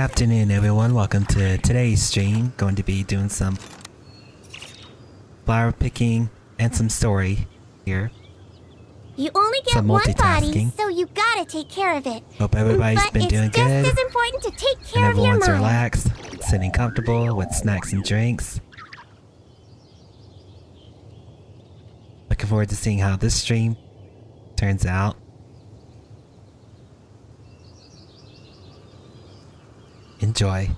Afternoon everyone, welcome to today's stream. Going to be doing some flower picking and some story here. You only get Some one body, multitasking. so you gotta take care of it. Hope everybody's But been doing it's just good as important to take and care of your everyone's mind. relaxed, sitting comfortable with snacks and drinks. Looking forward to seeing how this stream turns out. Enjoy.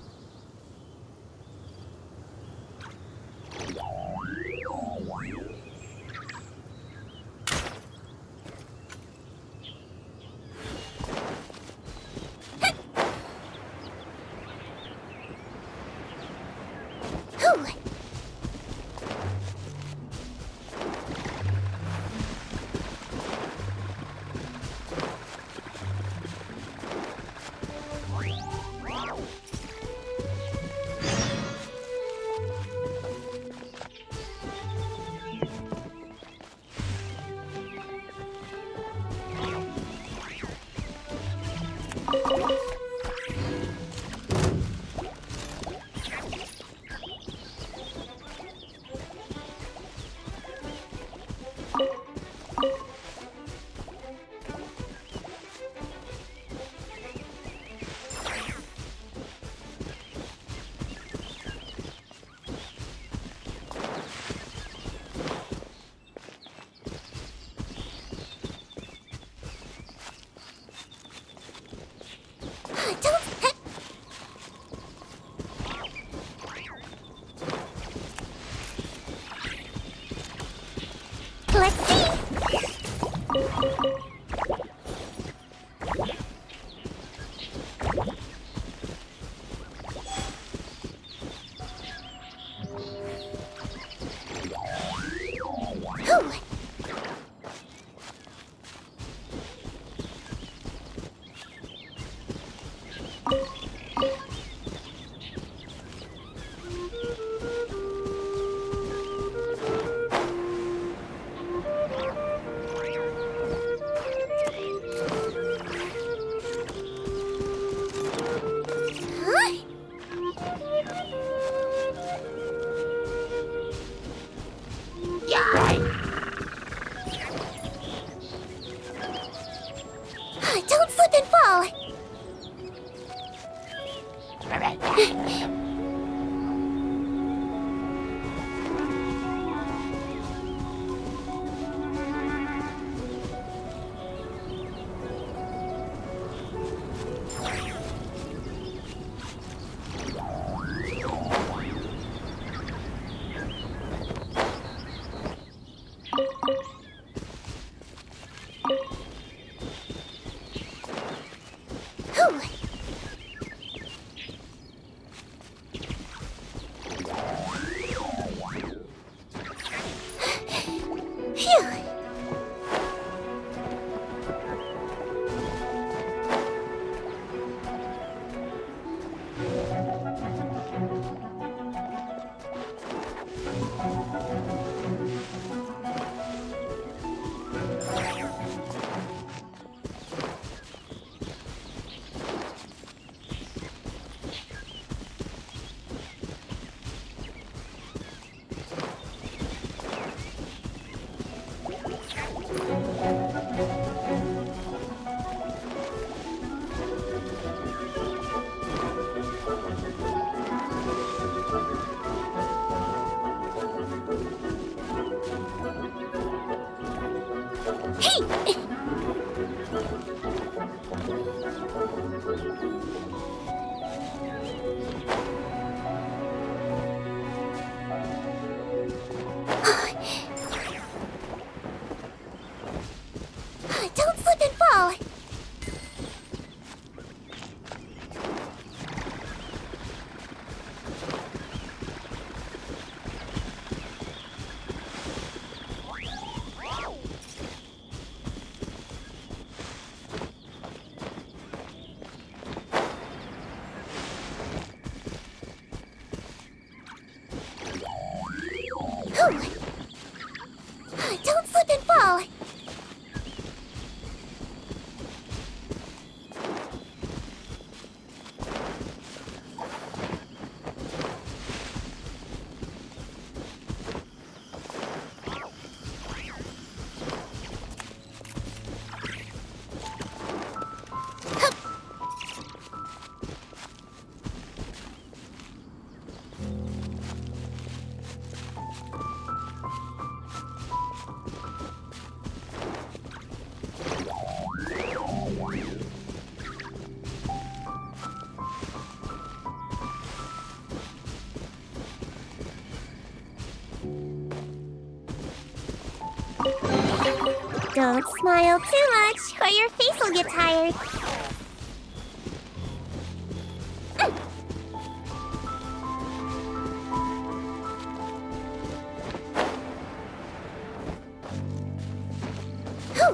Whew. Let's see. Whew. Huh? Don't slip and fall. Whew. Phew. Hey! Don't slip and fall. Whew. Don't slip and fall. Don't smile too much, or your face will get tired. Whew.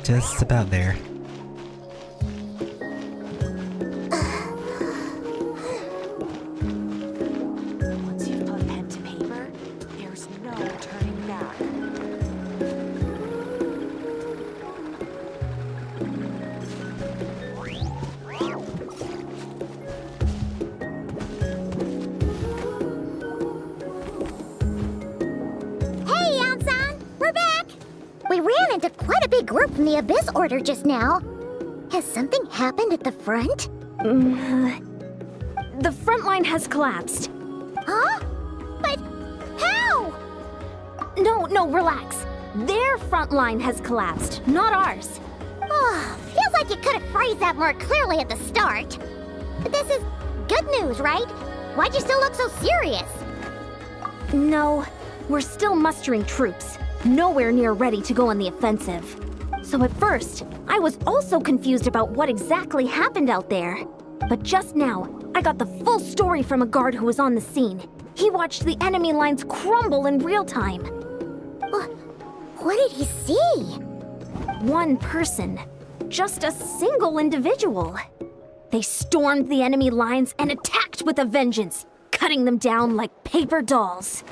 Just about there. Once you've put pen to paper, there's no turning back. Hey, Yansan! We're back! We ran into quite a big group from the Abyss Order just now. Has something happened at the front? The front line has collapsed. Huh? But how? No, relax. Their front line has collapsed, not ours. Oh, feels like you could have phrased that more clearly at the start. But this is good news, right? Why'd you still look so serious? No, we're still mustering troops, nowhere near ready to go on the offensive. So at first, I was also confused about what exactly happened out there. But just now, I got the full story from a guard who was on the scene. He watched the enemy lines crumble in real time. What did he see? One person, just a single individual. They stormed the enemy lines and attacked with a vengeance, cutting them down like paper dolls.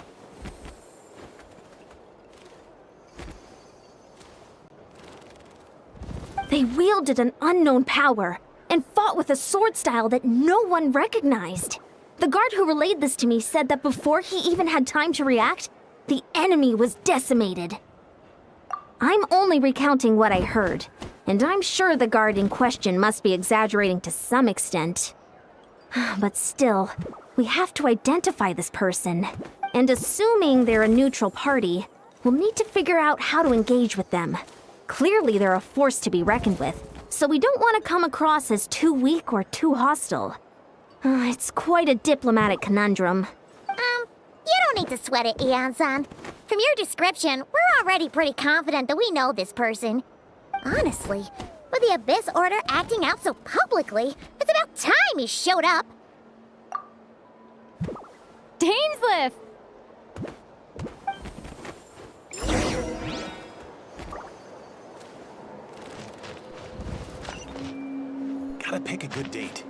They wielded an unknown power and fought with a sword style that no one recognized. The guard who relayed this to me said that before he even had time to react, the enemy was decimated. I'm only recounting what I heard, and I'm sure the guard in question must be exaggerating to some extent. But still, we have to identify this person. And assuming they're a neutral party, we'll need to figure out how to engage with them. Clearly they're a force to be reckoned with, so we don't want to come across as too weak or too hostile. It's quite a diplomatic conundrum. You don't need to sweat it, Eon-san. From your description, we're already pretty confident that we know this person. Honestly, with the Abyss Order acting out so publicly, it's about time he showed up. Dainsliff! Gotta pick a good date.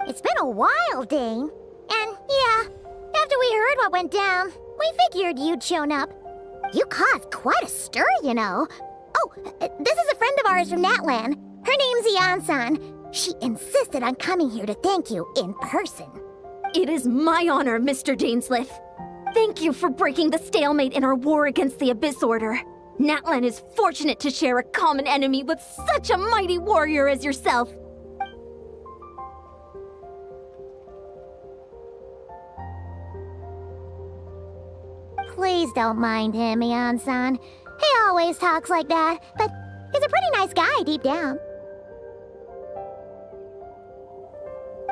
It's been a while, Dane. And yeah, after we heard what went down, we figured you'd shown up. You caused quite a stir, you know. Oh, this is a friend of ours from Natlan. Her name's Ian-san. She insisted on coming here to thank you in person. It is my honor, Mr. Dainsleif. Thank you for breaking the stalemate in our war against the Abyss Order. Natlan is fortunate to share a common enemy with such a mighty warrior as yourself. Please don't mind him, Ian-san. He always talks like that, but he's a pretty nice guy deep down.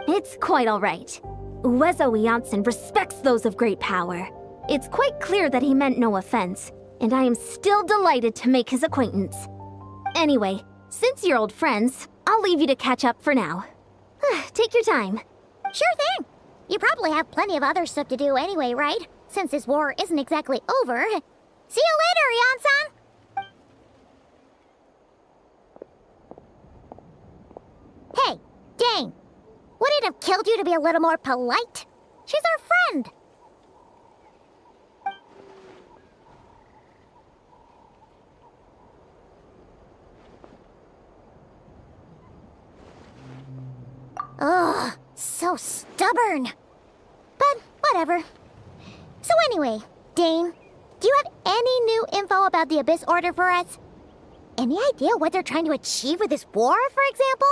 It's quite all right. Uezo Janssen respects those of great power. It's quite clear that he meant no offense, and I am still delighted to make his acquaintance. Anyway, since you're old friends, I'll leave you to catch up for now. Take your time. Sure thing. You probably have plenty of other stuff to do anyway, right? Since this war isn't exactly over. See you later, Ian-san! Hey, Dane! Would it have killed you to be a little more polite? She's our friend! Ugh, so stubborn. But whatever. So anyway, Dane, do you have any new info about the Abyss Order for us? Any idea what they're trying to achieve with this war, for example?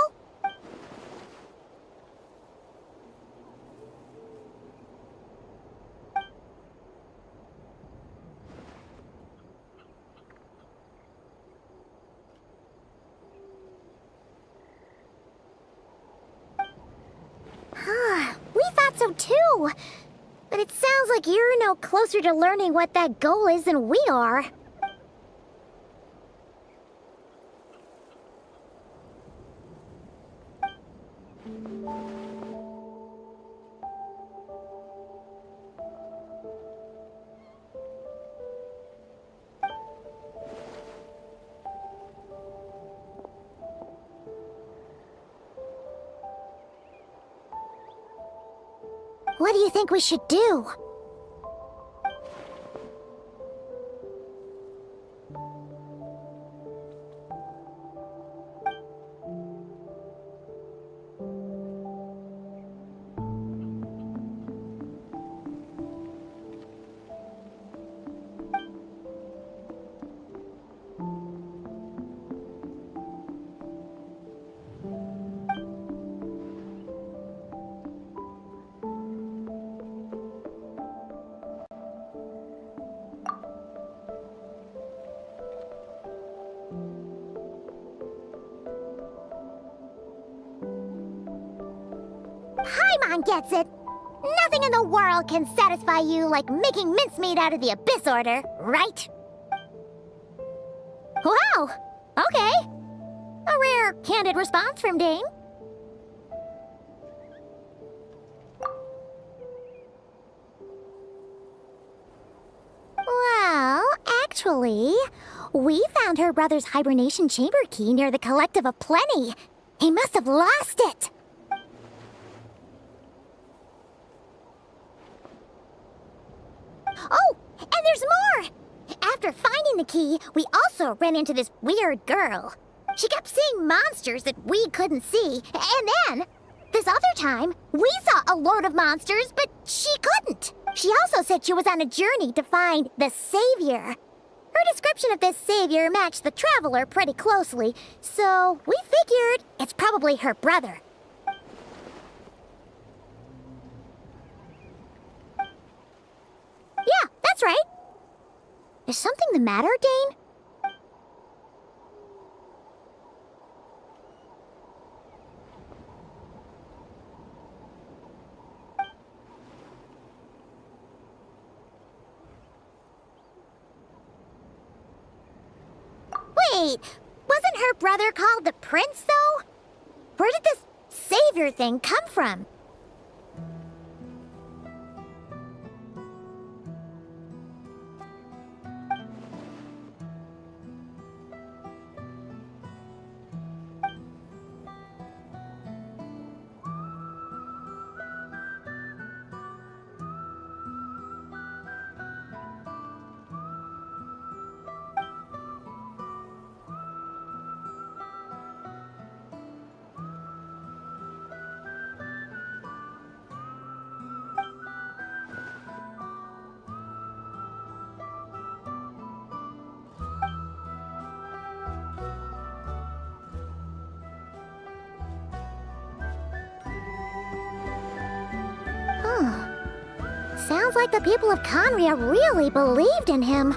We thought so too. But it sounds like you're no closer to learning what that goal is than we are. What do you think we should do? Paimon gets it. Nothing in the world can satisfy you like making mincemeat out of the Abyss Order, right? Wow, okay. A rare, candid response from Dane. Well, actually, we found her brother's hibernation chamber key near the Collective of Plenty. He must have lost it. Oh, and there's more! After finding the key, we also ran into this weird girl. She kept seeing monsters that we couldn't see, and then, this other time, we saw a load of monsters, but she couldn't. She also said she was on a journey to find the Savior. Her description of this Savior matched the Traveler pretty closely, so we figured it's probably her brother. Is something the matter, Dane? Wait, wasn't her brother called the Prince, though? Where did this savior thing come from? Sounds like the people of Conria really believed in him.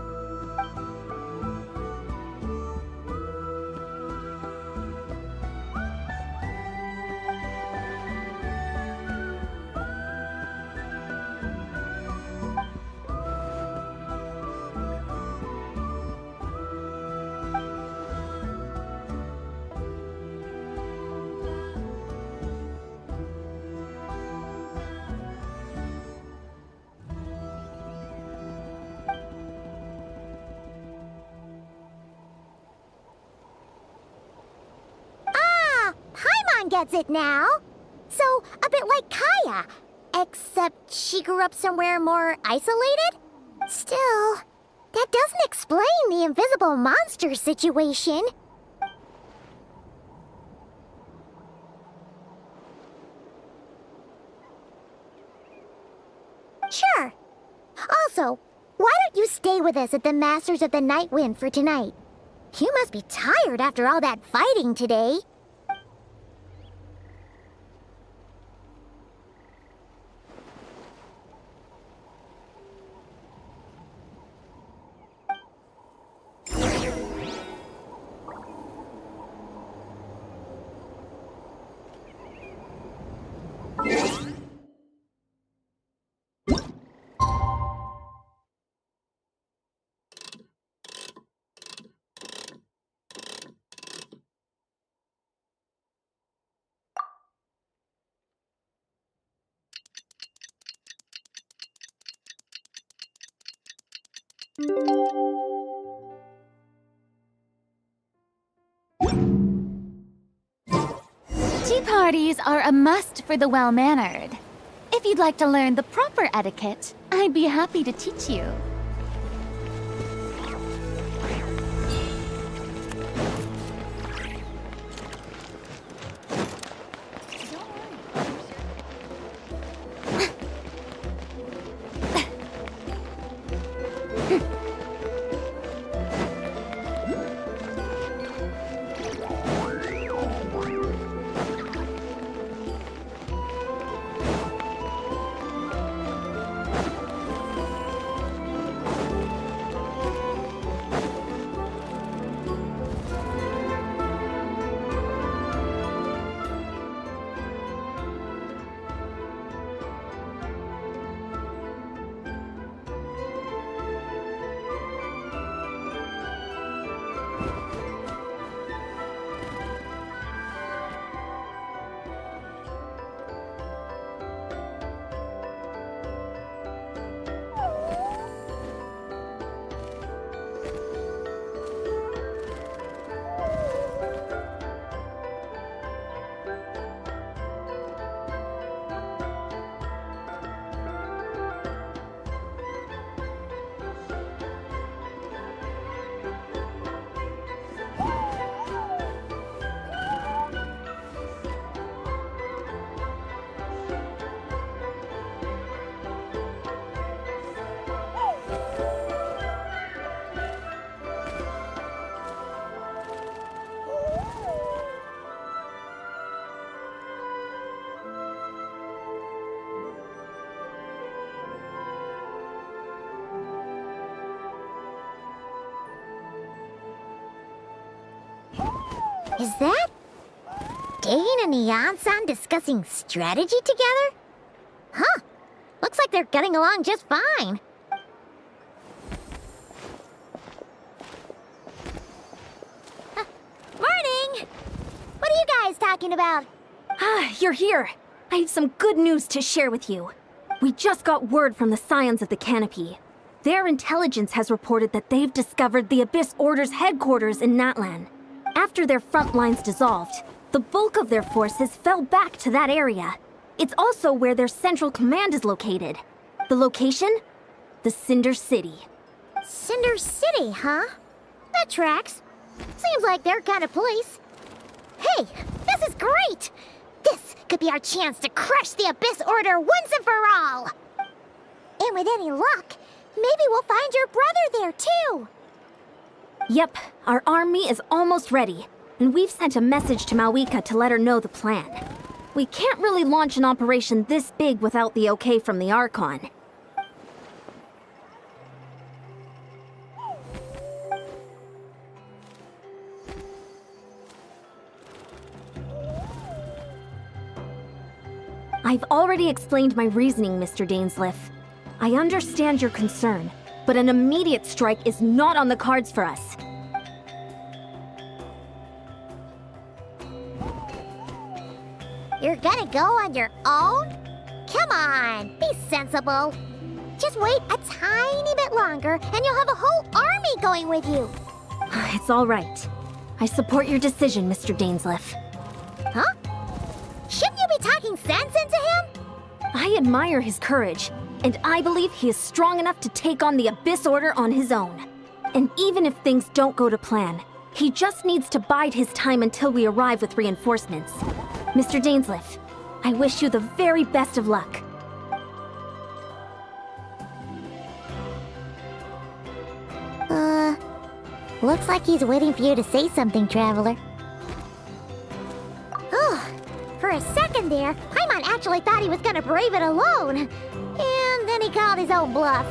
Gets it now. So, a bit like Kaya. Except she grew up somewhere more isolated? Still, that doesn't explain the invisible monster situation. Sure. Also, why don't you stay with us at the Masters of the Night Wind for tonight? You must be tired after all that fighting today. Tea parties are a must for the well-mannered. If you'd like to learn the proper etiquette, I'd be happy to teach you. Is that Dane and Eon-san discussing strategy together? Huh. Looks like they're getting along just fine. Morning! What are you guys talking about? Ah, you're here. I have some good news to share with you. We just got word from the Scions of the Canopy. Their intelligence has reported that they've discovered the Abyss Order's headquarters in Natlan. After their front lines dissolved, the bulk of their forces fell back to that area. It's also where their central command is located. The location? The Cinder City. Cinder City, huh? That tracks. Seems like their kind of place. Hey, this is great! This could be our chance to crush the Abyss Order once and for all! And with any luck, maybe we'll find your brother there too! Yep, our army is almost ready, and we've sent a message to Mawika to let her know the plan. We can't really launch an operation this big without the okay from the Archon. I've already explained my reasoning, Mr. Dainsleif. I understand your concern, but an immediate strike is not on the cards for us. You're gonna go on your own? Come on, be sensible. Just wait a tiny bit longer and you'll have a whole army going with you. It's all right. I support your decision, Mr. Dainsleif. Huh? Shouldn't you be talking sense into him? I admire his courage, and I believe he is strong enough to take on the Abyss Order on his own. And even if things don't go to plan, he just needs to bide his time until we arrive with reinforcements. Mr. Dainsleif, I wish you the very best of luck. Looks like he's waiting for you to say something, Traveler. Oh, for a second there, Paimon actually thought he was gonna brave it alone. And then he called his own bluff.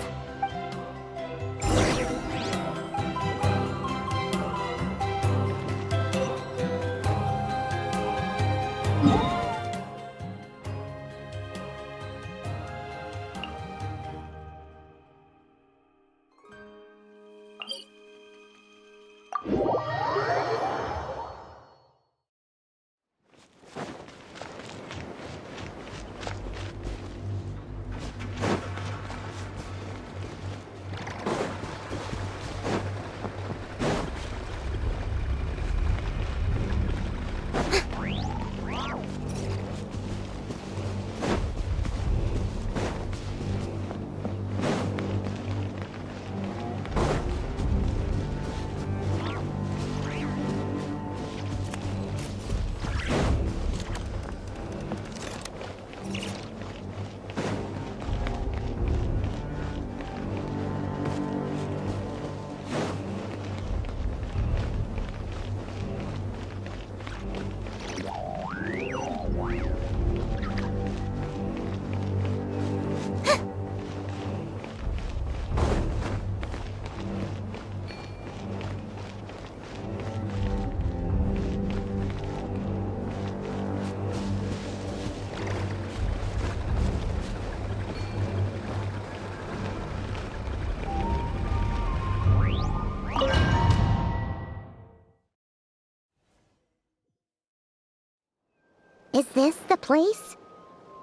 Is this the place?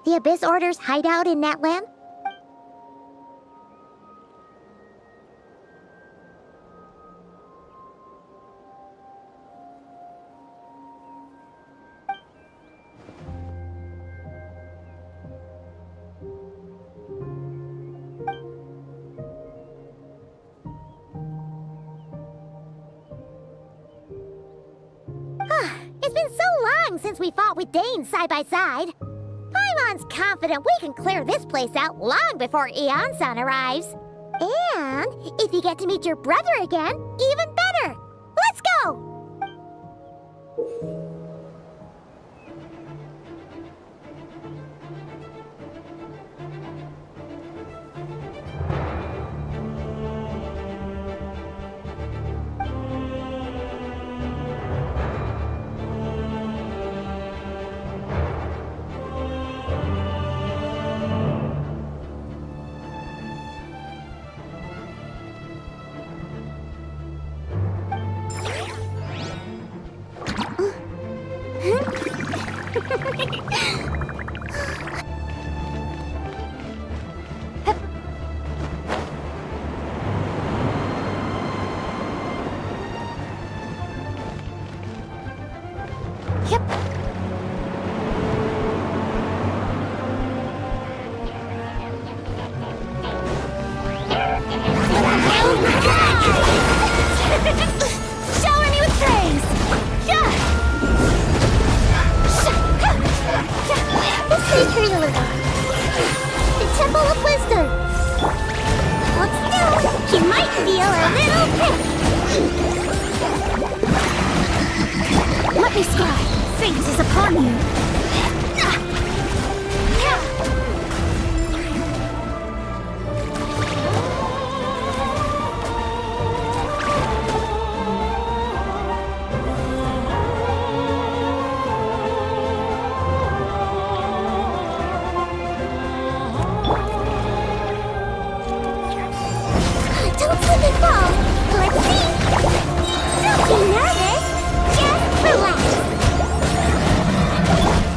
The Abyss Order's hideout in Natlan? It's been so long since we fought with Dane side by side. Paimon's confident we can clear this place out long before Eon-san arrives. And if you get to meet your brother again, even better. Let's go! full of wisdom. Hold still. You might feel a little prick. Let me scry. Fate is upon you. Don't slip and fall. Let's see. Don't be nervous. Just relax.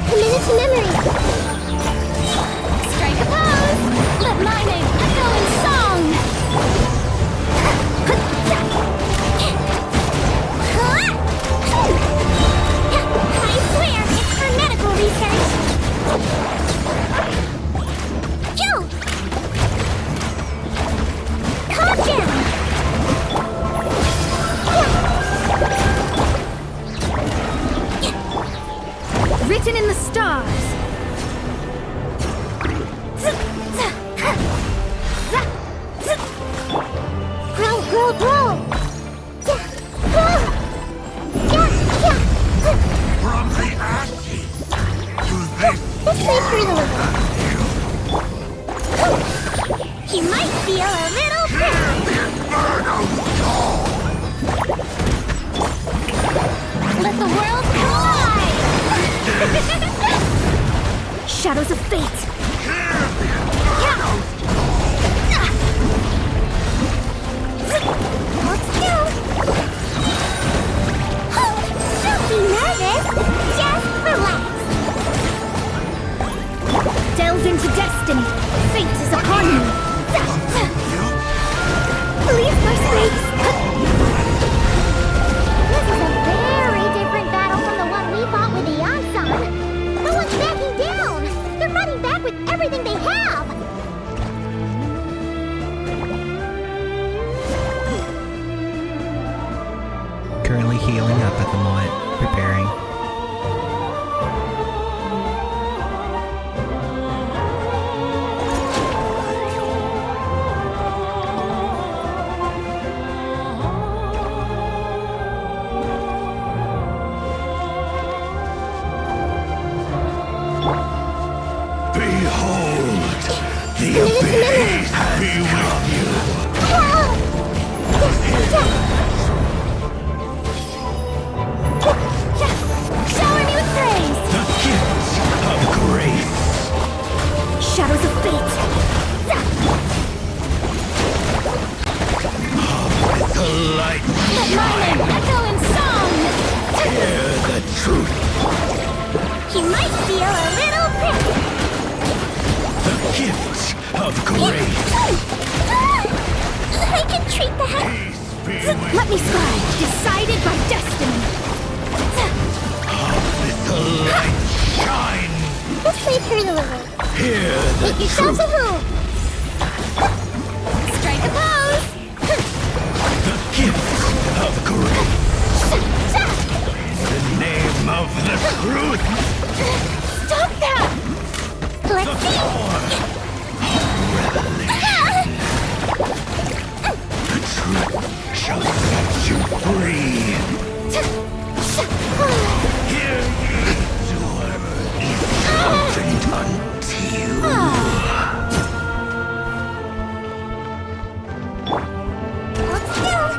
Commit it to memory. Strike a pose! Let my name echo in song! I swear, it's for medical research. Joe! Calm down! Written in the stars. Grow, grow, grow! Yeah, grow! Yeah, yeah! From the ashes to this Let's play through the river. You might feel a little prick. Let the world collide! Shadows of fate. Hold still. Don't be nervous. Just relax. Delve into destiny. Fate is upon you. Leave my space. This is a very different battle from the one we fought with the Yansan. No one's backing down. They're fighting back with everything they have. Currently healing up at the moment, preparing. behold, the abyss be with you. Shower me with praise. The gifts of grace. Shadows of fate. The light Let my name echo in song! hear the truth. You might feel a little prick. The gifts of grace. I can treat that. Peace be with Let me scry. Decided by destiny. Let the light shine. Let's play through the river. Hear the Make yourself truth. a home. Strike a pose! The gifts of grace. In the name of the truth. Stop that! Let's see. The truth shall set you free. Hear ye, whoever is confident unto you. Hold still.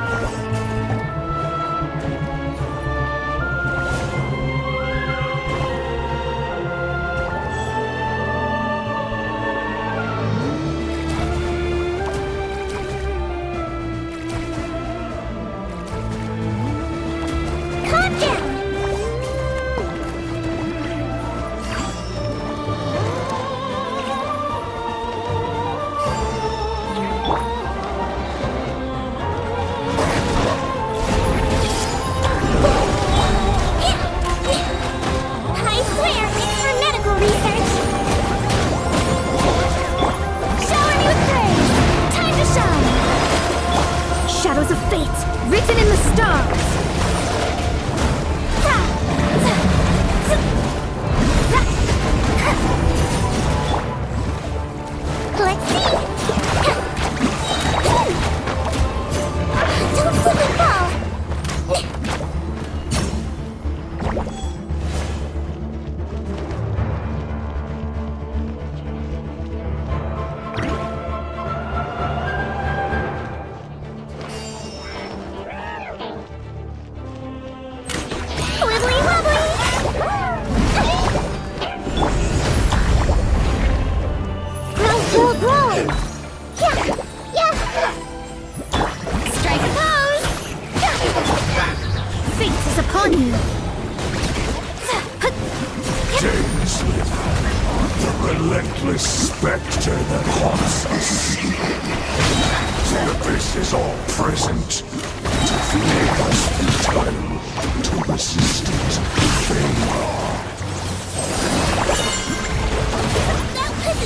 on you! Dainsleif, the relentless specter that haunts us. The abyss is all present. To flee us futile, to resist it, vain.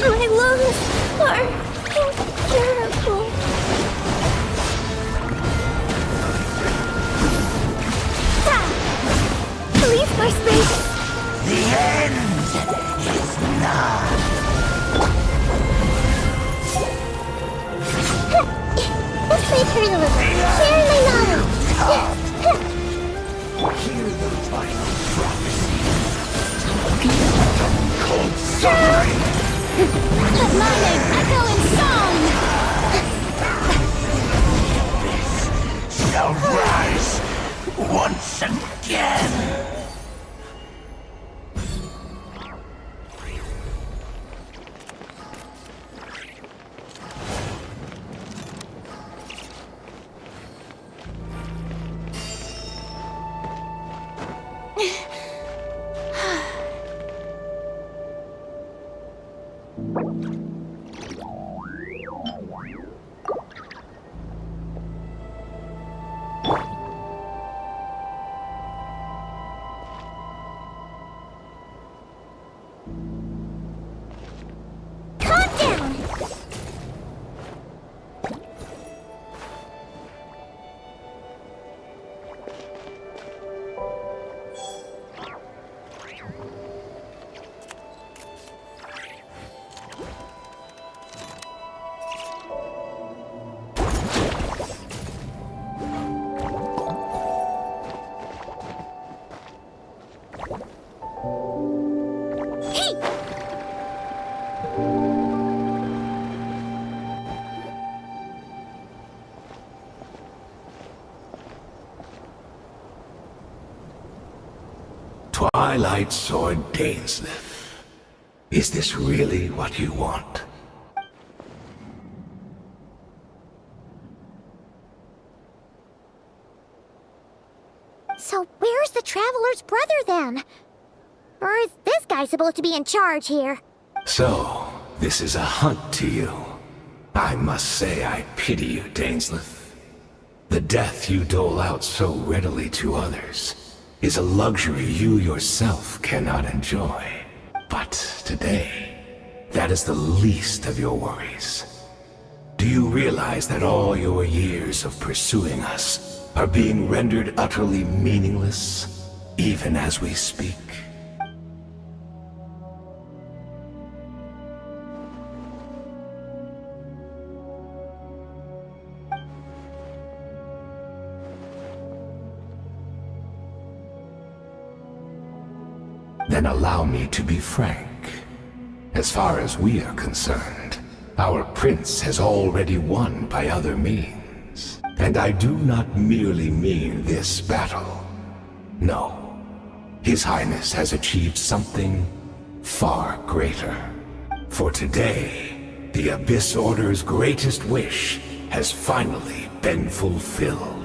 My lungs are incurable. Leave my space! The end is nigh. Let's make her deliver. Share my knowledge. Hear the final prophecy. Cold suffering. Let my name echo in song! Shall rise once again. Calm down. Twilight Sword Dainsleif, is this really what you want? So where's the Traveler's brother then? Or is this guy supposed to be in charge here? So, this is a hunt to you. I must say I pity you, Dainsleif. The death you dole out so readily to others is a luxury you yourself cannot enjoy. But today, that is the least of your worries. Do you realize that all your years of pursuing us are being rendered utterly meaningless, even as we speak? Then allow me to be frank. As far as we are concerned, our prince has already won by other means. And I do not merely mean this battle. No. His Highness has achieved something far greater. For today, the Abyss Order's greatest wish has finally been fulfilled.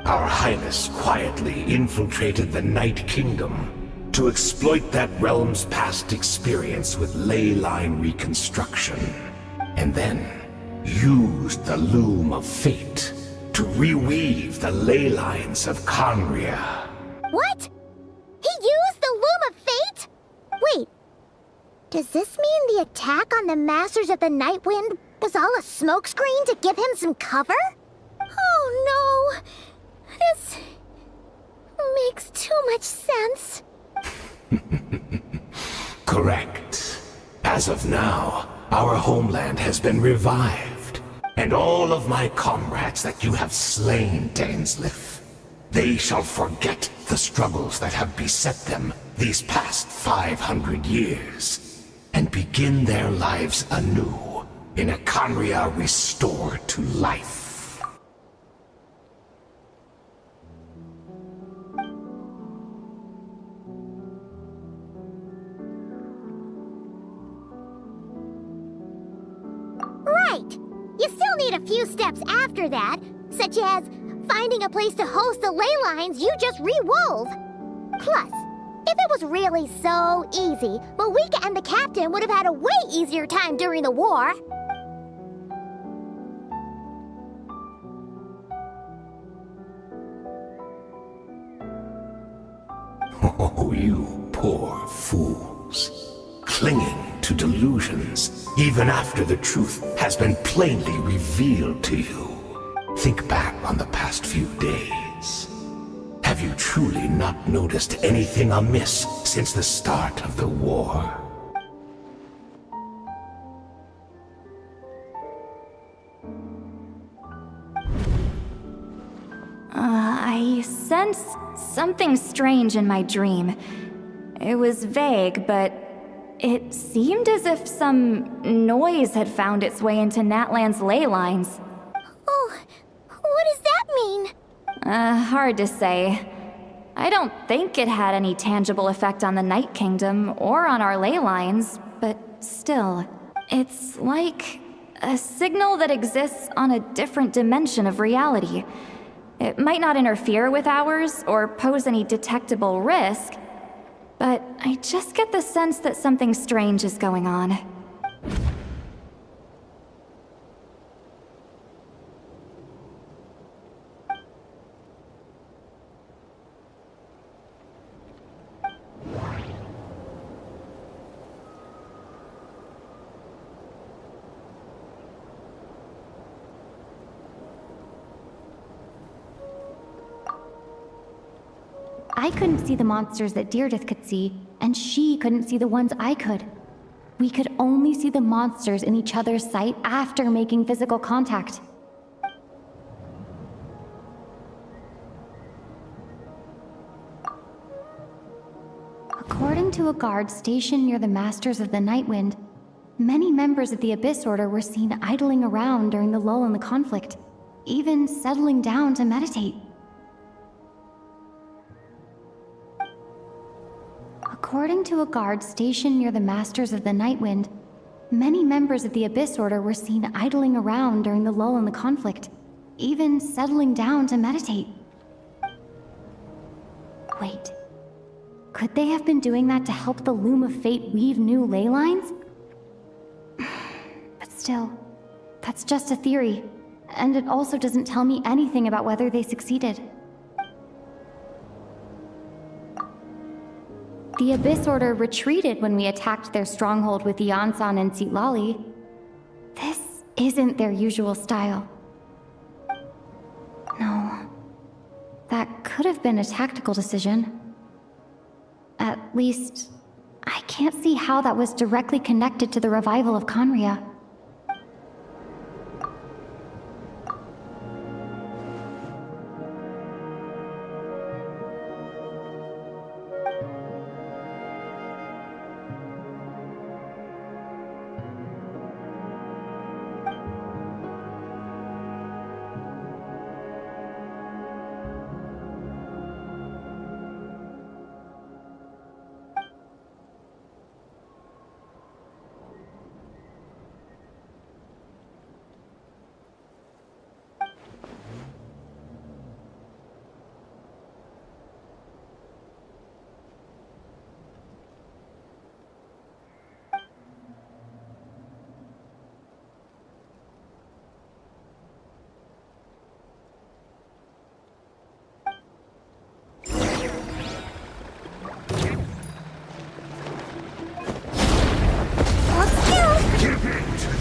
Our Highness quietly infiltrated the Night Kingdom to exploit that realm's past experience with ley line reconstruction, and then used the Loom of Fate to reweave the ley lines of Conria. What? He used the Loom of Fate? Wait, does this mean the attack on the Masters of the Night Wind was all a smokescreen to give him some cover? Oh no! This makes too much sense. Correct. As of now, our homeland has been revived, and all of my comrades that you have slain, Dainsleif, they shall forget the struggles that have beset them these past 500 years, and begin their lives anew in a Conria restored to life. Right. You still need a few steps after that, such as finding a place to host the ley lines you just re-wove. Plus, if it was really so easy, Moika and the captain would have had a way easier time during the war. Oh, you poor fools. Clinging to delusions, even after the truth has been plainly revealed to you. Think back on the past few days. Have you truly not noticed anything amiss since the start of the war? I sense something strange in my dream. It was vague, but it seemed as if some noise had found its way into Natlan's ley lines. Oh, what does that mean? Hard to say. I don't think it had any tangible effect on the Night Kingdom or on our ley lines, but still, it's like a signal that exists on a different dimension of reality. It might not interfere with ours or pose any detectable risk, but I just get the sense that something strange is going on. I couldn't see the monsters that Deirdre could see, and she couldn't see the ones I could. We could only see the monsters in each other's sight after making physical contact. According to a guard stationed near the Masters of the Nightwind, many members of the Abyss Order were seen idling around during the lull in the conflict, even settling down to meditate. According to a guard stationed near the Masters of the Nightwind, many members of the Abyss Order were seen idling around during the lull in the conflict, even settling down to meditate. Wait, could they have been doing that to help the Loom of Fate weave new ley lines? But still, that's just a theory, and it also doesn't tell me anything about whether they succeeded. The Abyss Order retreated when we attacked their stronghold with Yansan and Sitlali. This isn't their usual style. No. That could have been a tactical decision. At least, I can't see how that was directly connected to the revival of Conria.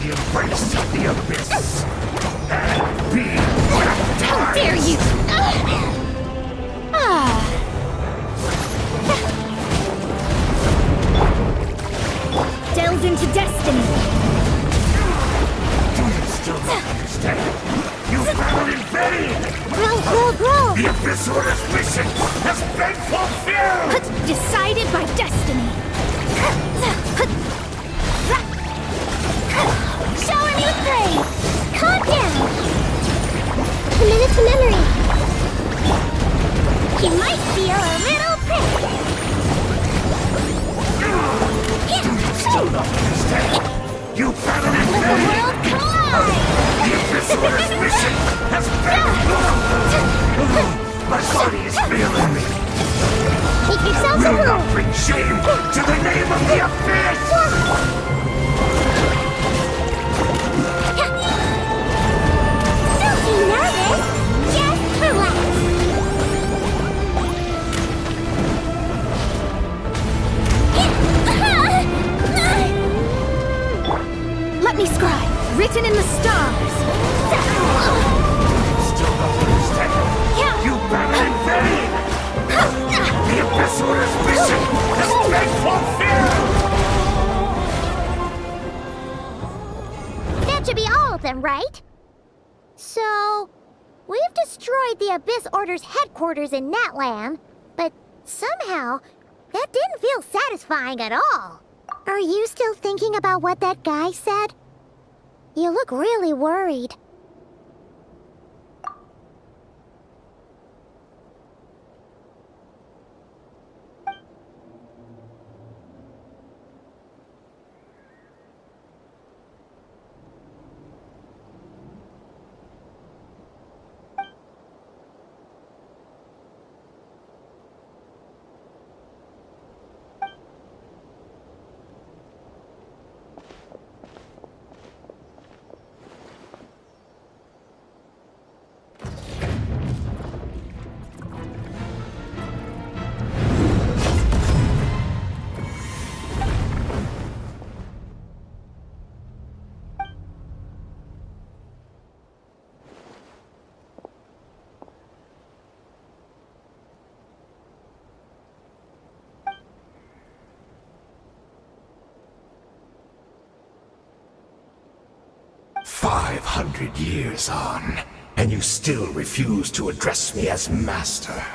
Embrace of the abyss and be baptized. How dare you! Delve into destiny! Do you still not understand? You battled in vain! Grow! The Abyss Order's mission has been fulfilled! Decided by destiny! Shower me with praise! Calm down! Commit it to memory! You might feel a little prick! Still not understand? You battled in Let the vain! world collide! The Abyss Order's mission has been fulfilled! My body is failing me. Make yourselves Will move! not bring shame to the name of the Abyss! Don't be nervous! Just relax! Let me scribe. Written in the stars. Still don't understand. You battle in vain! The Abyss Order's mission has been fulfilled! That should be all of them, right? So, we've destroyed the Abyss Order's headquarters in Natlan, but somehow, that didn't feel satisfying at all. Are you still thinking about what that guy said? You look really worried. "500 years on, and you still refuse to address me as Master.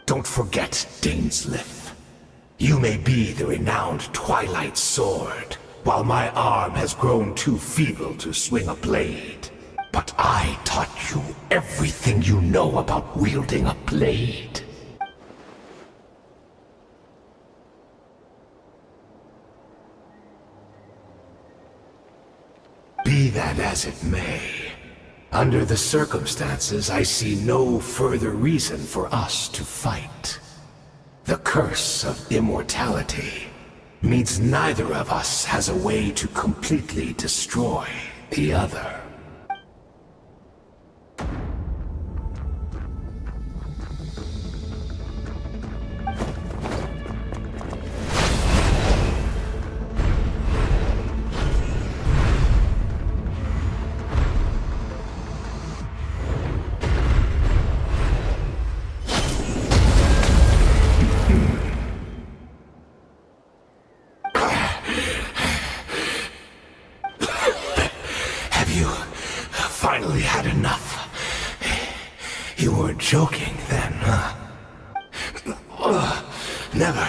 Don't forget, Dainsleif. You may be the renowned Twilight Sword, while my arm has grown too feeble to swing a blade. But I taught you everything you know about wielding a blade. Be that as it may, under the circumstances, I see no further reason for us to fight. The curse of immortality means neither of us has a way to completely destroy the other. Finally had enough. You were joking then, huh? Never,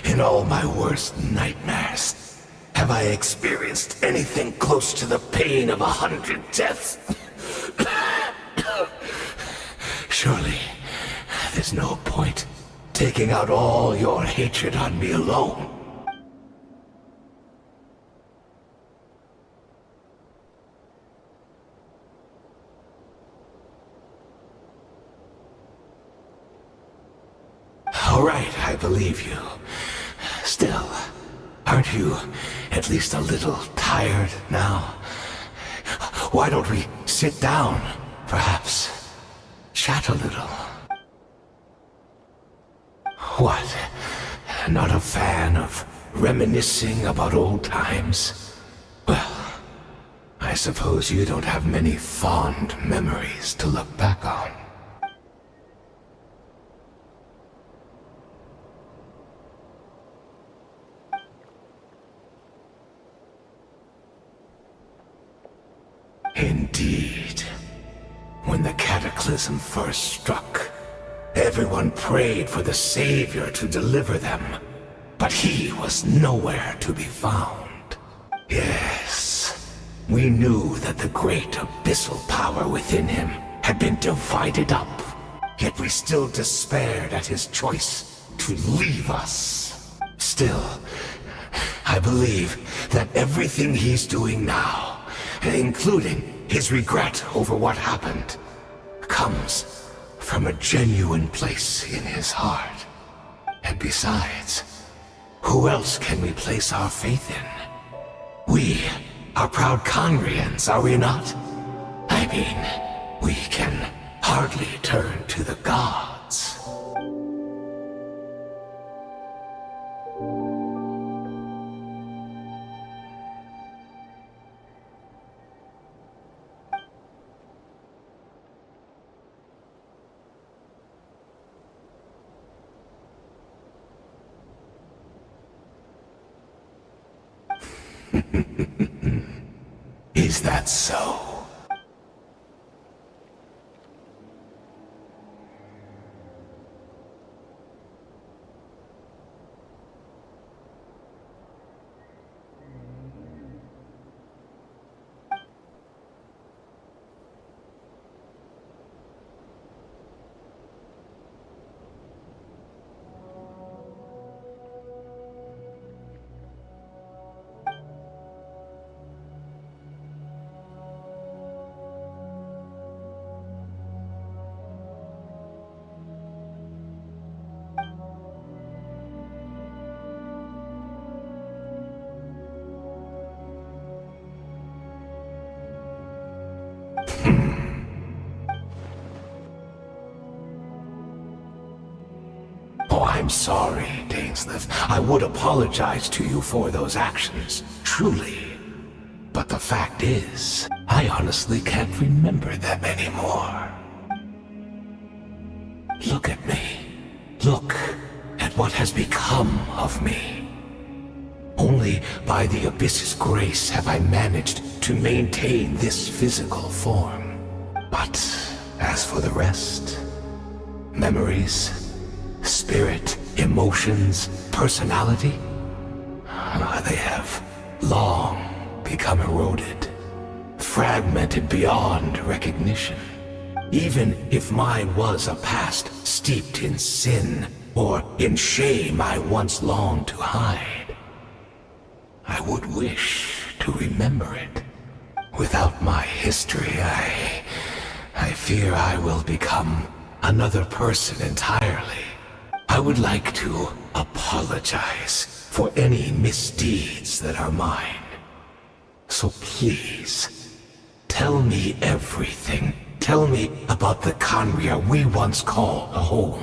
in all my worst nightmares, have I experienced anything close to the pain of 100 deaths. Surely, there's no point taking out all your hatred on me alone. All right, I believe you. Still, aren't you at least a little tired now? Why don't we sit down, perhaps? Chat a little. What? Not a fan of reminiscing about old times? Well, I suppose you don't have many fond memories to look back on. Indeed. When the cataclysm first struck, everyone prayed for the Savior to deliver them, but he was nowhere to be found. Yes, we knew that the great abyssal power within him had been divided up, yet we still despaired at his choice to leave us. Still, I believe that everything he's doing now, including his regret over what happened, comes from a genuine place in his heart. And besides, who else can we place our faith in? We are proud Conrians, are we not? I mean, we can hardly turn to the gods. Is that so? Oh, I'm sorry, Dainsleif. I would apologize to you for those actions, truly. But the fact is, I honestly can't remember them anymore. Look at me. Look at what has become of me. Only by the Abyss's grace have I managed to maintain this physical form. But as for the rest, memories, spirit, emotions, personality, they have long become eroded, fragmented beyond recognition. Even if mine was a past steeped in sin or in shame I once longed to hide, I would wish to remember it. Without my history, I fear I will become another person entirely. I would like to apologize for any misdeeds that are mine. So please, tell me everything. Tell me about the Conria we once called a home.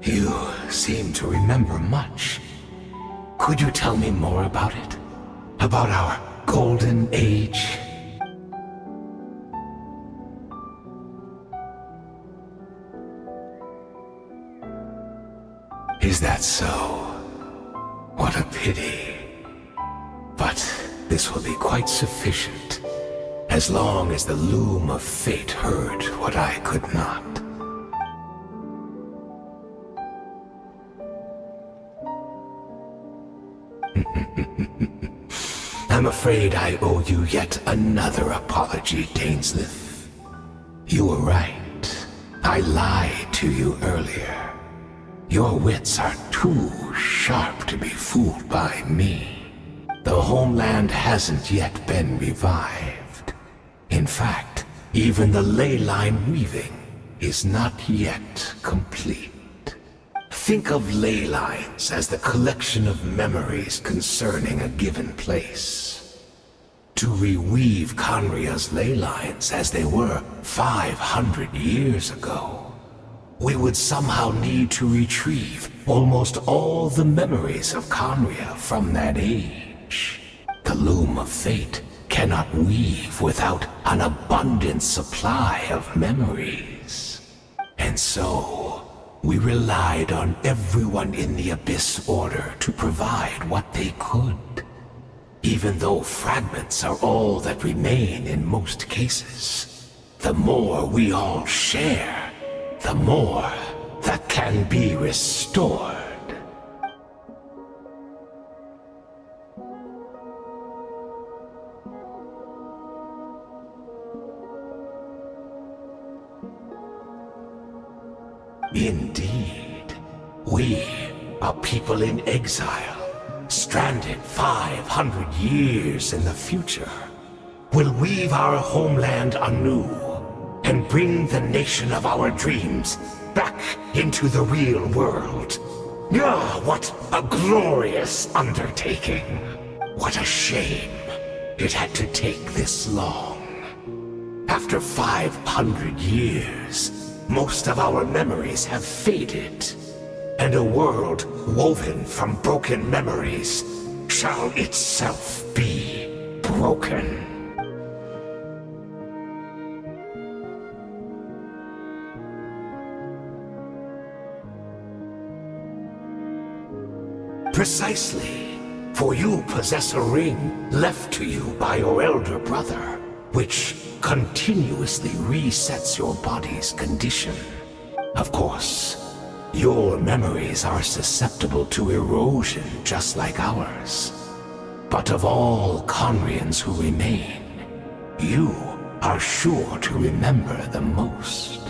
You seem to remember much. Could you tell me more about it? About our golden age? Is that so? What a pity. But this will be quite sufficient, as long as the loom of fate heard what I could not. I'm afraid I owe you yet another apology, Dainsleif. You were right. I lied to you earlier. Your wits are too sharp to be fooled by me. The homeland hasn't yet been revived. In fact, even the ley line weaving is not yet complete. Think of ley lines as the collection of memories concerning a given place. To reweave Conria's ley lines as they were 500 years ago, we would somehow need to retrieve almost all the memories of Conria from that age. The loom of fate cannot weave without an abundant supply of memories. And so, we relied on everyone in the Abyss Order to provide what they could. Even though fragments are all that remain in most cases, the more we all share, the more that can be restored. Indeed, we are people in exile, stranded 500 years in the future, will weave our homeland anew and bring the nation of our dreams back into the real world. Ah, what a glorious undertaking! What a shame it had to take this long. After 500 years, most of our memories have faded, and a world woven from broken memories shall itself be broken. Precisely, for you possess a ring left to you by your elder brother, which continuously resets your body's condition. Of course, your memories are susceptible to erosion just like ours. But of all Conrians who remain, you are sure to remember the most.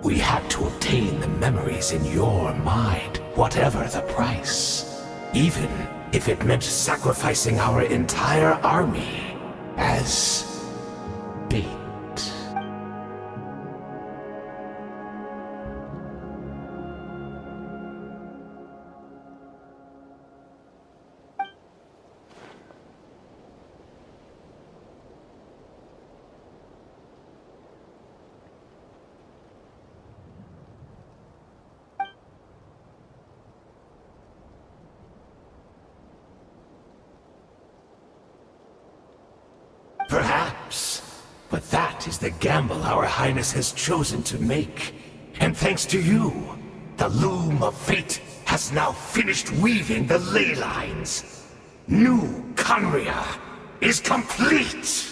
We had to obtain the memories in your mind, whatever the price. Even if it meant sacrificing our entire army as bait. Perhaps. But that is the gamble our Highness has chosen to make. And thanks to you, the loom of fate has now finished weaving the ley lines. New Conria is complete!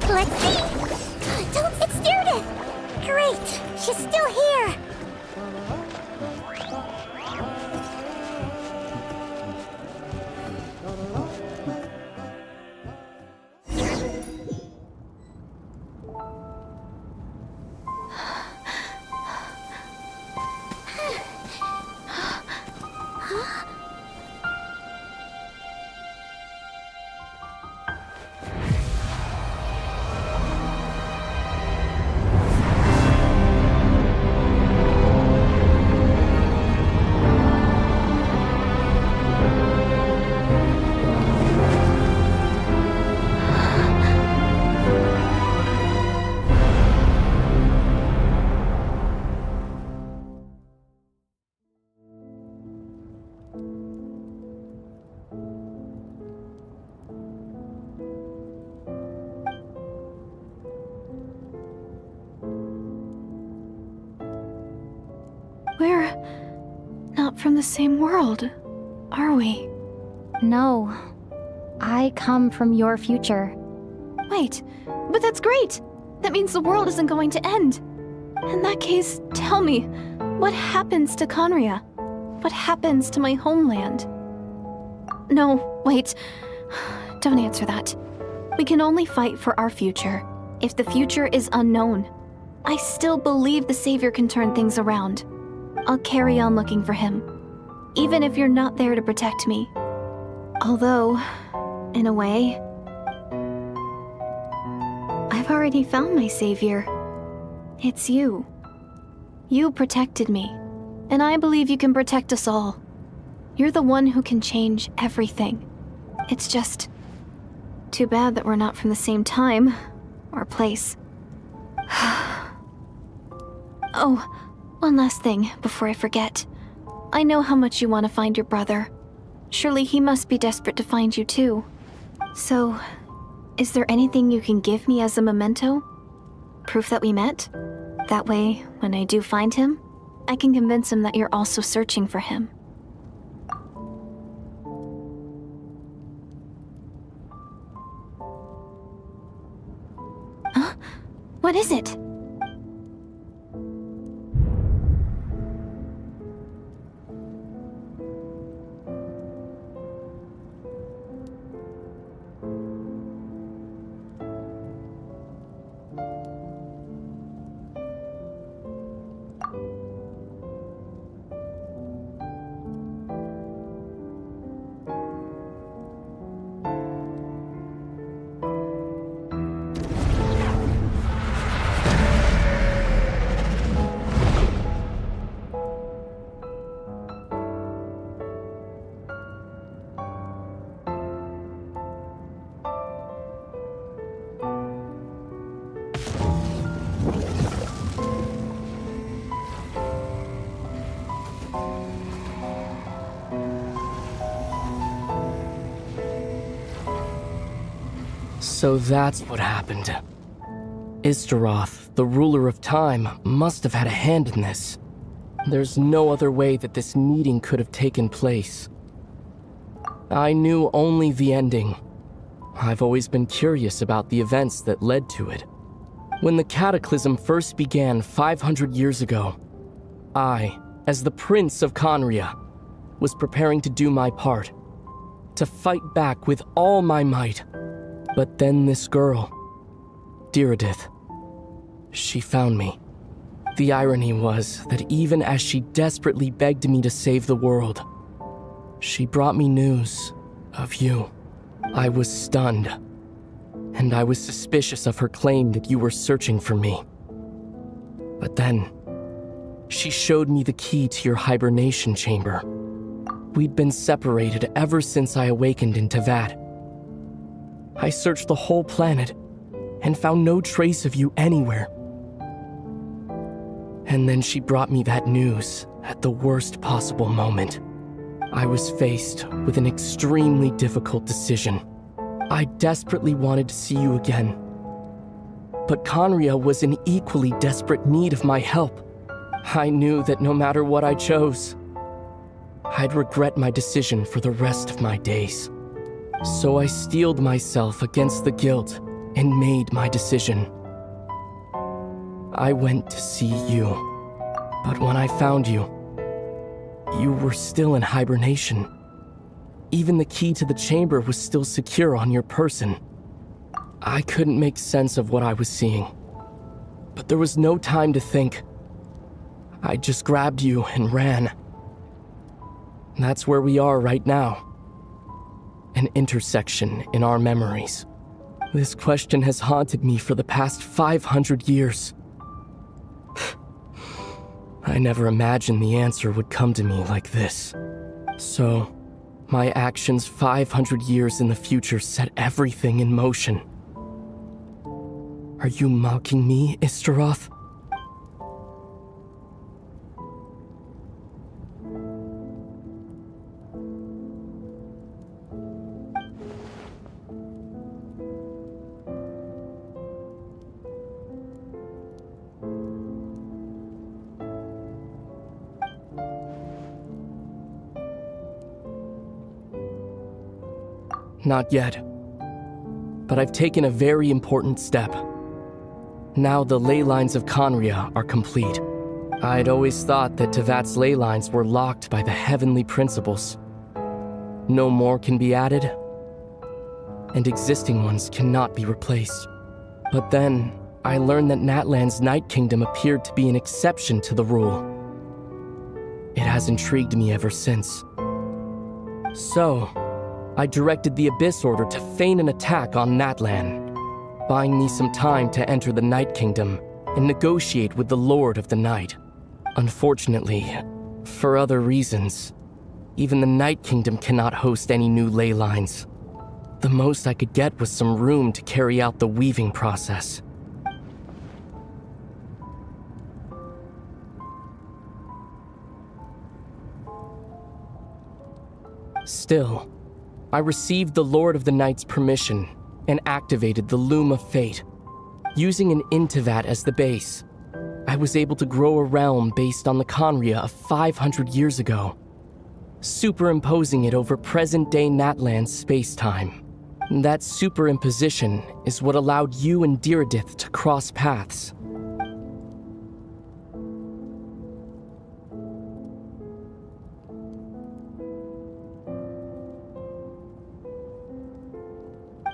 Let's see! It's Judith! Great! She's still here! We're not from the same world, are we? No. I come from your future. Wait, but that's great! That means the world isn't going to end. In that case, tell me, what happens to Conria? What happens to my homeland? No, wait. Don't answer that. We can only fight for our future. If the future is unknown, I still believe the Savior can turn things around. I'll carry on looking for him, even if you're not there to protect me. Although, in a way, I've already already found my savior. It's you. You protected me, and I believe you can protect us all. You're the one who can change everything. It's just too bad that we're not from the same time or place. Oh, one last thing before I forget. I know how much you want to find your brother. Surely he must be desperate to find you too. So, is there anything you can give me as a memento? Proof that we met? That way, when I do find him, I can convince him that you're also searching for him. Huh? What is it? So that's what happened. Istaroth, the ruler of time, must have had a hand in this. There's no other way that this meeting could have taken place. I knew only the ending. I've always been curious about the events that led to it. When the cataclysm first began 500 years ago, I, as the Prince of Conria, was preparing to do my part, to fight back with all my might. But then this girl, Diridith, she found me. The irony was that even as she desperately begged me to save the world, she brought me news of you. I was stunned, and I was suspicious of her claim that you were searching for me. But then, she showed me the key to your hibernation chamber. We'd been separated ever since I awakened in Tevat. I searched the whole planet and found no trace of you anywhere. And then she brought me that news at the worst possible moment. I was faced with an extremely difficult decision. I desperately wanted to see you again. But Conria was in equally desperate need of my help. I knew that no matter what I chose, I'd regret my decision for the rest of my days. So I steeled myself against the guilt and made my decision. I went to see you, but when I found you, you were still in hibernation. Even the key to the chamber was still secure on your person. I couldn't make sense of what I was seeing, but there was no time to think. I just grabbed you and ran. That's where we are right now. An intersection in our memories. This question has haunted me for the past 500 years. I never imagined the answer would come to me like this. So, my actions 500 years in the future set everything in motion. Are you mocking me, Istaroth? Not yet. But I've taken a very important step. Now the ley lines of Conria are complete. I'd always thought that Tevat's ley lines were locked by the heavenly principles. No more can be added, and existing ones cannot be replaced. But then, I learned that Natlan's Night Kingdom appeared to be an exception to the rule. It has intrigued me ever since. So, I directed the Abyss Order to feign an attack on Natlan. buying me some time to enter the Night Kingdom and negotiate with the Lord of the Night. Unfortunately, for other reasons, even the Night Kingdom cannot host any new ley lines. The most I could get was some room to carry out the weaving process. Still, I received the Lord of the Night's permission and activated the Loom of Fate. Using an Intivat as the base, I was able to grow a realm based on the Conria of 500 years ago, superimposing it over present-day Natlan's space-time. That superimposition is what allowed you and Diridith to cross paths.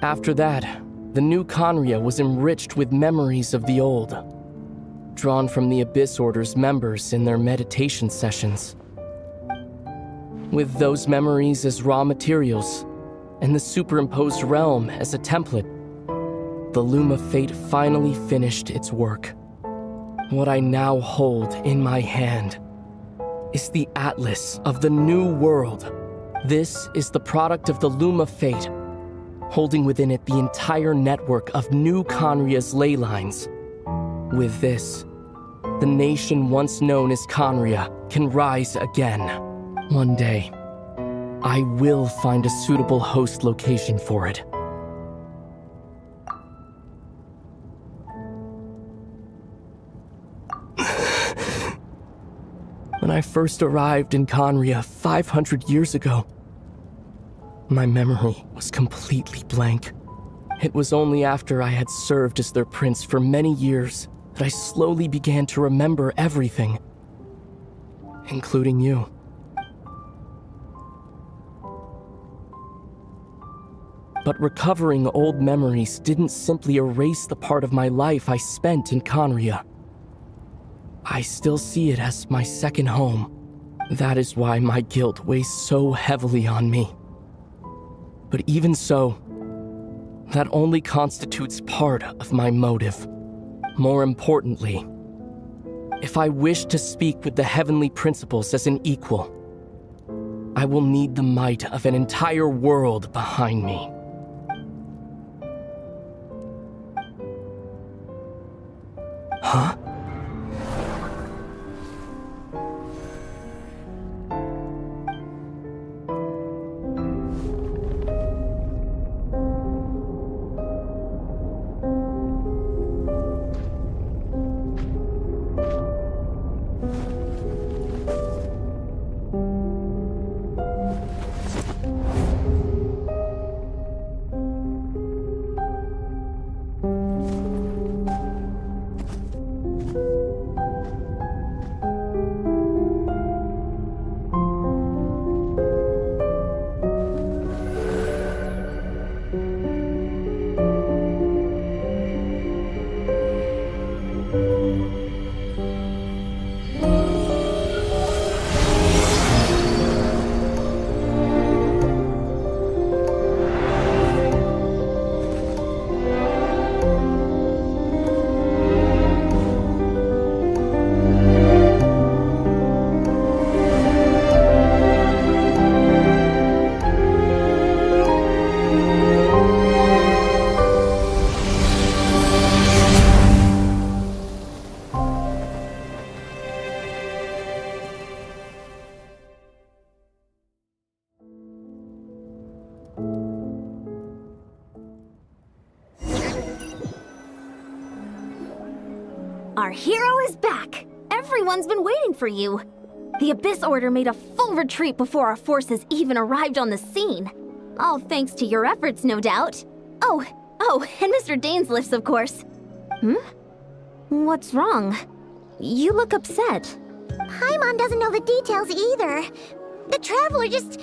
After that, the new Conria was enriched with memories of the old, drawn from the Abyss Order's members in their meditation sessions. With those memories as raw materials, and the superimposed realm as a template, the Loom of Fate finally finished its work. What I now hold in my hand is the Atlas of the New World. This is the product of the Loom of Fate, holding within it the entire network of new Conria's ley lines. With this, the nation once known as Conria can rise again. One day, I will find a suitable host location for it. When I first arrived in Conria 500 years ago, my memory was completely blank. It was only after I had served as their prince for many years that I slowly began to remember everything, including you. But recovering old memories didn't simply erase the part of my life I spent in Conria. I still see it as my second home. That is why my guilt weighs so heavily on me. But even so, that only constitutes part of my motive. More importantly, if I wish to speak with the heavenly principles as an equal, I will need the might of an entire world behind me. Huh? Our hero is back! Everyone's been waiting for you! The Abyss Order made a full retreat before our forces even arrived on the scene. All thanks to your efforts, no doubt. Oh, and Mr. Dainsliff's, of course. What's wrong? You look upset. Paimon doesn't know the details either. The traveler just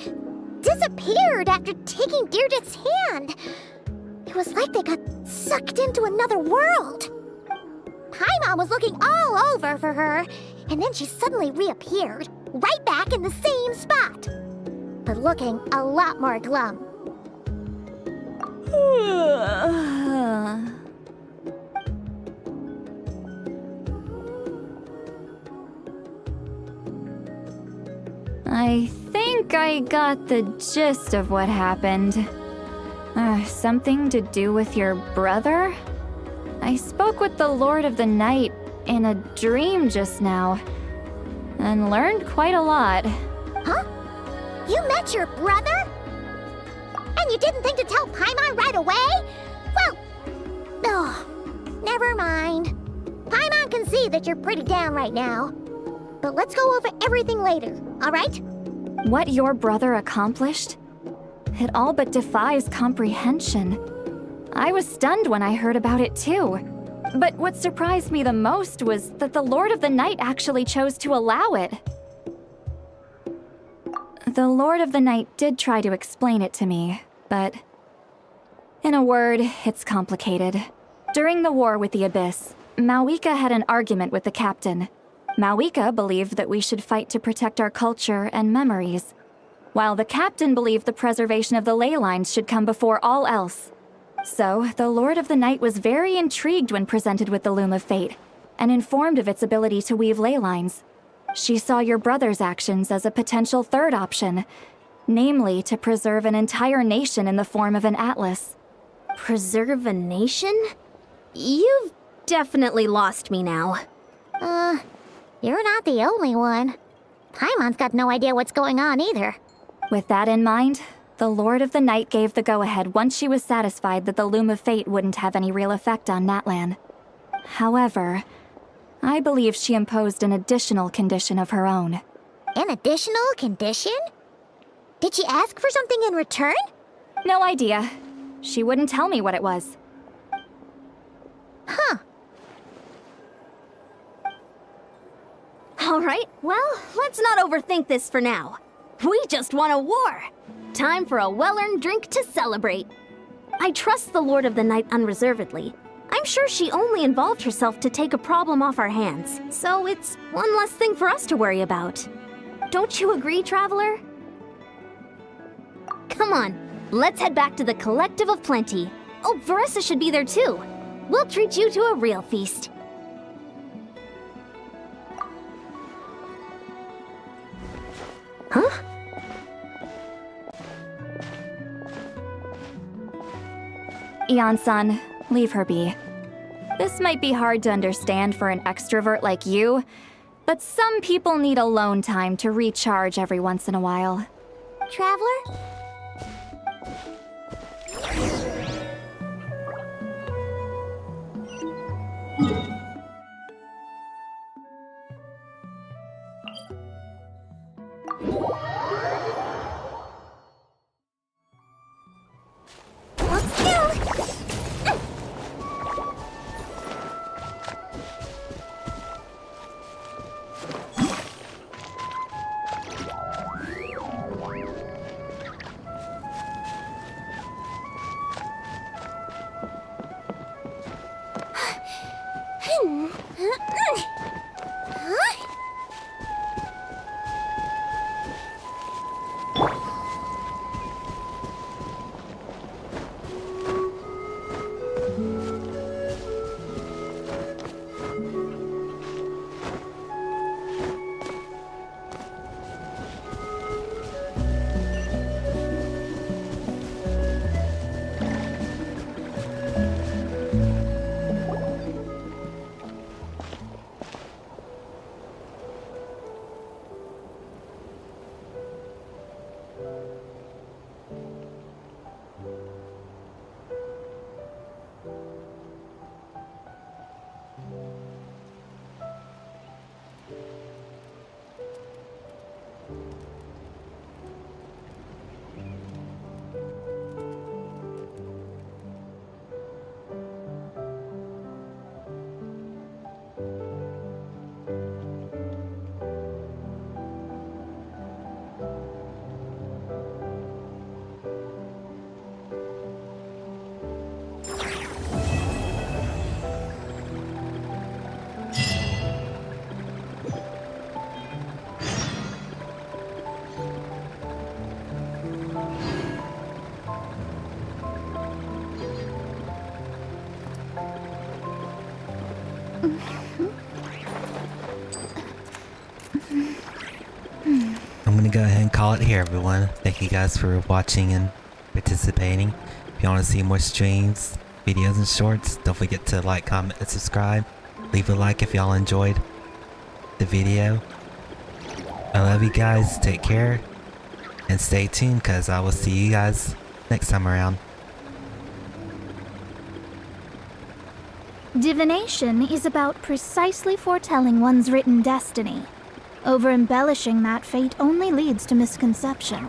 disappeared after taking Deirdre's hand. It was like they got sucked into another world. Paimon was looking all over for her, and then she suddenly reappeared, right back in the same spot. But looking a lot more glum. I think I got the gist of what happened. Something to do with your brother? I spoke with the Lord of the Night in a dream just now, and learned quite a lot. Huh? You met your brother? And you didn't think to tell Paimon right away? Well, never mind. Paimon can see that you're pretty down right now. But let's go over everything later, alright? What your brother accomplished? It all but defies comprehension. I was stunned when I heard about it too. But what surprised me the most was that the Lord of the Night actually chose to allow it. The Lord of the Night did try to explain it to me, but in a word, it's complicated. During the war with the Abyss, Mawika had an argument with the captain. Mawika believed that we should fight to protect our culture and memories, while the captain believed the preservation of the ley lines should come before all else. So, the Lord of the Night was very intrigued when presented with the Loom of Fate, and informed of its ability to weave ley lines. She saw your brother's actions as a potential third option, namely to preserve an entire nation in the form of an atlas. Preserve a nation? You've definitely lost me now. You're not the only one. Paimon's got no idea what's going on either. With that in mind, the Lord of the Night gave the go-ahead once she was satisfied that the Loom of Fate wouldn't have any real effect on Natlan. However, I believe she imposed an additional condition of her own. An additional condition? Did she ask for something in return? No idea. She wouldn't tell me what it was. Huh. Alright, well, let's not overthink this for now. We just won a war! Time for a well-earned drink to celebrate. I trust the Lord of the Night unreservedly. I'm sure she only involved herself to take a problem off our hands, so it's one less thing for us to worry about. Don't you agree, Traveler? Come on, let's head back to the Collective of Plenty. Oh, Veressa should be there too. We'll treat you to a real feast. Huh? Eon-san, leave her be. This might be hard to understand for an extrovert like you, but some people need alone time to recharge every once in a while. Traveler? go ahead and call it here, everyone. Thank you guys for watching and participating. If you want to see more streams, videos, and shorts, don't forget to like, comment, and subscribe. Leave a like if y'all enjoyed the video. I love you guys. Take care. And stay tuned, because I will see you guys next time around. Divination is about precisely foretelling one's written destiny. Over-embellishing that fate only leads to misconception.